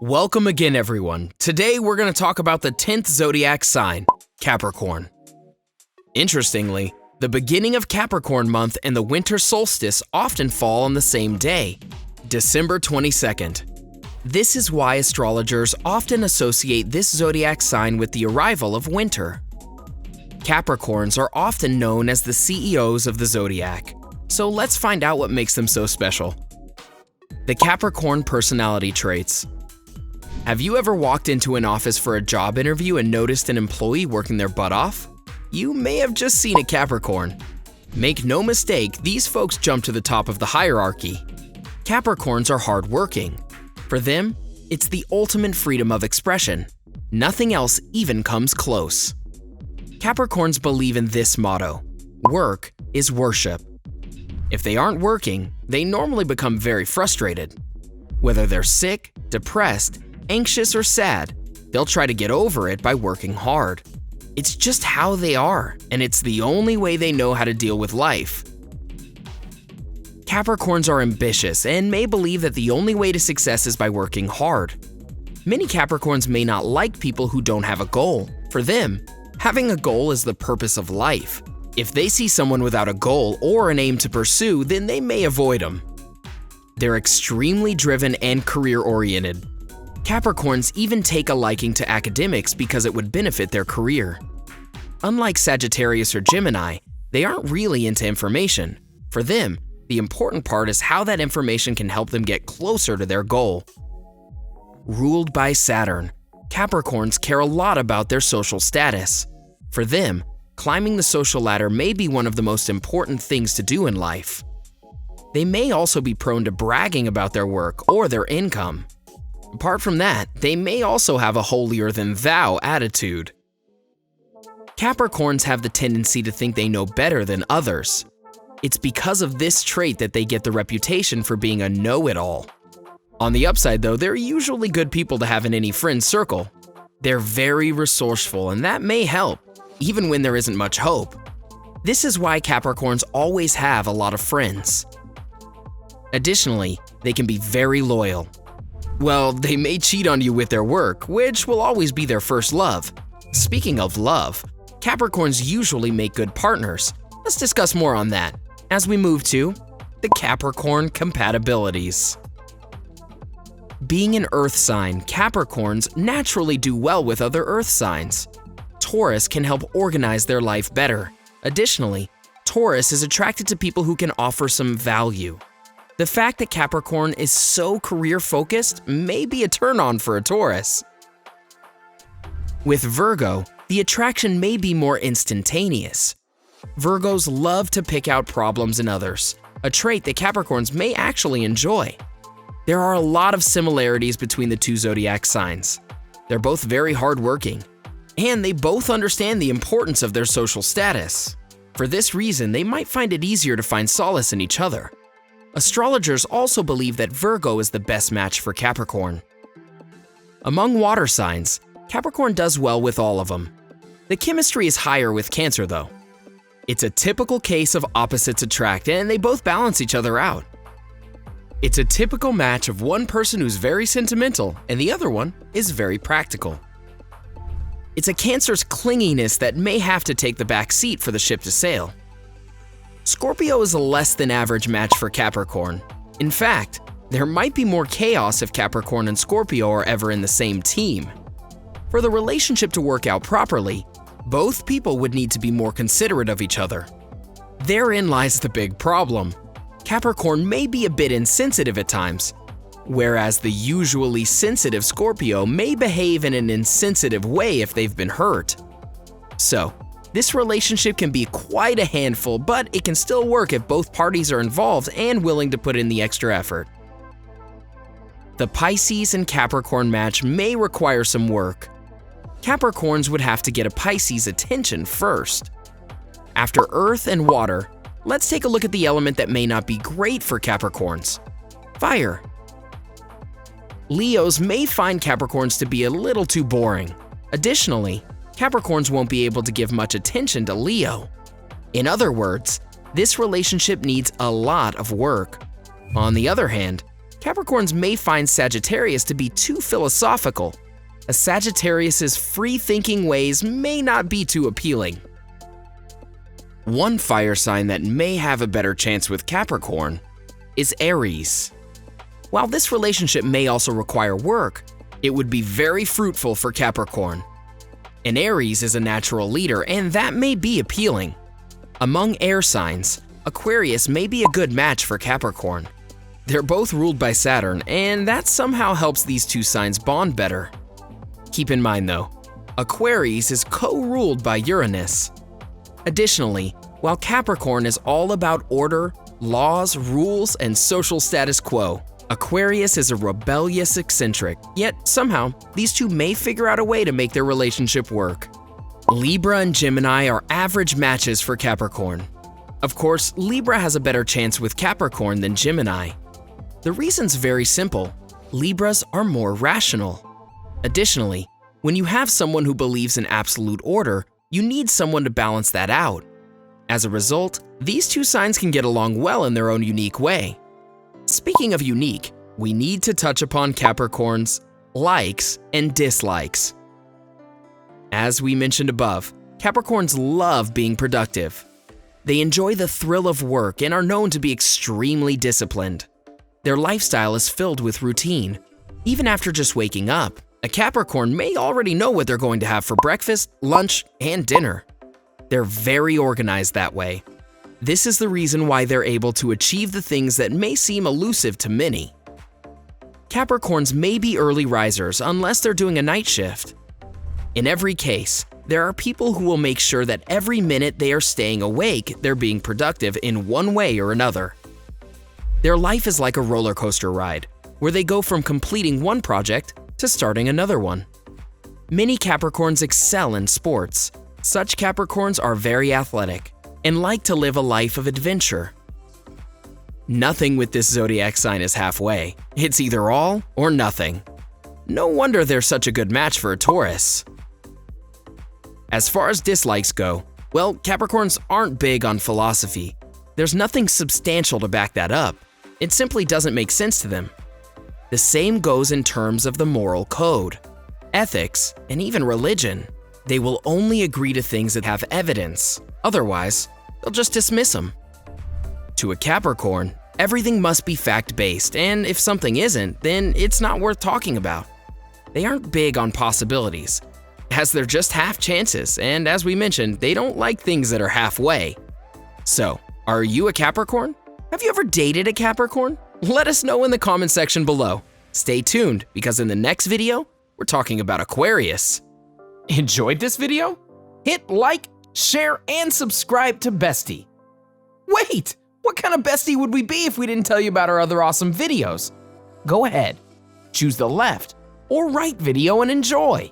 Welcome again, everyone. Today we're going to talk about the 10th zodiac sign, Capricorn. Interestingly, the beginning of Capricorn month and the winter solstice often fall on the same day, December 22nd. This is why astrologers often associate this zodiac sign with the arrival of winter. Capricorns are often known as the CEOs of the zodiac, so let's find out what makes them so special. The Capricorn personality traits. Have you ever walked into an office for a job interview and noticed an employee working their butt off? You may have just seen a Capricorn. Make no mistake, these folks jump to the top of the hierarchy. Capricorns are hardworking. For them, it's the ultimate freedom of expression. Nothing else even comes close. Capricorns believe in this motto: work is worship. If they aren't working, they normally become very frustrated. Whether they're sick, depressed, anxious, or sad, they'll try to get over it by working hard. It's just how they are, and it's the only way they know how to deal with life. Capricorns are ambitious and may believe that the only way to success is by working hard. Many Capricorns may not like people who don't have a goal. For them, having a goal is the purpose of life. If they see someone without a goal or an aim to pursue, then they may avoid them. They're extremely driven and career-oriented. Capricorns even take a liking to academics because it would benefit their career. Unlike Sagittarius or Gemini, they aren't really into information. For them, the important part is how that information can help them get closer to their goal. Ruled by Saturn, Capricorns care a lot about their social status. For them, climbing the social ladder may be one of the most important things to do in life. They may also be prone to bragging about their work or their income. Apart from that, they may also have a holier-than-thou attitude. Capricorns have the tendency to think they know better than others. It's because of this trait that they get the reputation for being a know-it-all. On the upside though, they're usually good people to have in any friend circle. They're very resourceful, and that may help, even when there isn't much hope. This is why Capricorns always have a lot of friends. Additionally, they can be very loyal. Well, they may cheat on you with their work, which will always be their first love. Speaking of love, Capricorns usually make good partners. Let's discuss more on that as we move to the Capricorn Compatibilities. Being an earth sign, Capricorns naturally do well with other earth signs. Taurus can help organize their life better. Additionally, Taurus is attracted to people who can offer some value. The fact that Capricorn is so career-focused may be a turn-on for a Taurus. With Virgo, the attraction may be more instantaneous. Virgos love to pick out problems in others, a trait that Capricorns may actually enjoy. There are a lot of similarities between the two zodiac signs. They're both very hardworking, and they both understand the importance of their social status. For this reason, they might find it easier to find solace in each other. Astrologers also believe that Virgo is the best match for Capricorn. Among water signs, Capricorn does well with all of them. The chemistry is higher with Cancer though. It's a typical case of opposites attract, and they both balance each other out. It's a typical match of one person who's very sentimental and the other one is very practical. It's a Cancer's clinginess that may have to take the back seat for the ship to sail. Scorpio is a less than average match for Capricorn. In fact, there might be more chaos if Capricorn and Scorpio are ever in the same team. For the relationship to work out properly, both people would need to be more considerate of each other. Therein lies the big problem. Capricorn may be a bit insensitive at times, whereas the usually sensitive Scorpio may behave in an insensitive way if they've been hurt. So, this relationship can be quite a handful, but it can still work if both parties are involved and willing to put in the extra effort. The Pisces and Capricorn match may require some work. Capricorns would have to get a Pisces' attention first. After Earth and Water, let's take a look at the element that may not be great for Capricorns: fire. Leos may find Capricorns to be a little too boring. Additionally, Capricorns won't be able to give much attention to Leo. In other words, this relationship needs a lot of work. On the other hand, Capricorns may find Sagittarius to be too philosophical. A Sagittarius's free-thinking ways may not be too appealing. One fire sign that may have a better chance with Capricorn is Aries. While this relationship may also require work, it would be very fruitful for Capricorn. An Aries is a natural leader, and that may be appealing. Among air signs, Aquarius may be a good match for Capricorn. They're both ruled by Saturn, and that somehow helps these two signs bond better. Keep in mind though, Aquarius is co-ruled by Uranus. Additionally, while Capricorn is all about order, laws, rules, and social status quo, Aquarius is a rebellious eccentric, yet somehow these two may figure out a way to make their relationship work. Libra and Gemini are average matches for Capricorn. Of course, Libra has a better chance with Capricorn than Gemini. The reason's very simple. Libras are more rational. Additionally, when you have someone who believes in absolute order, you need someone to balance that out. As a result, these two signs can get along well in their own unique way. Speaking of unique, we need to touch upon Capricorn's likes and dislikes. As we mentioned above, Capricorns love being productive. They enjoy the thrill of work and are known to be extremely disciplined. Their lifestyle is filled with routine. Even after just waking up, a Capricorn may already know what they're going to have for breakfast, lunch, and dinner. They're very organized that way. This is the reason why they're able to achieve the things that may seem elusive to many. Capricorns may be early risers unless they're doing a night shift. In every case, there are people who will make sure that every minute they are staying awake, they're being productive in one way or another. Their life is like a roller coaster ride, where they go from completing one project to starting another one. Many Capricorns excel in sports. Such Capricorns are very athletic and like to live a life of adventure. Nothing with this zodiac sign is halfway. It's either all or nothing. No wonder they're such a good match for a Taurus. As far as dislikes go, well, Capricorns aren't big on philosophy. There's nothing substantial to back that up. It simply doesn't make sense to them. The same goes in terms of the moral code, ethics, and even religion. They will only agree to things that have evidence. Otherwise, they'll just dismiss them. To a Capricorn, everything must be fact-based, and if something isn't, then it's not worth talking about. They aren't big on possibilities, as they're just half chances, and as we mentioned, they don't like things that are halfway. So, are you a Capricorn? Have you ever dated a Capricorn? Let us know in the comment section below. Stay tuned, because in the next video, we're talking about Aquarius. Enjoyed this video? Hit like, share, and subscribe to Bestie. Wait, what kind of Bestie would we be if we didn't tell you about our other awesome videos? Go ahead, choose the left or right video and enjoy.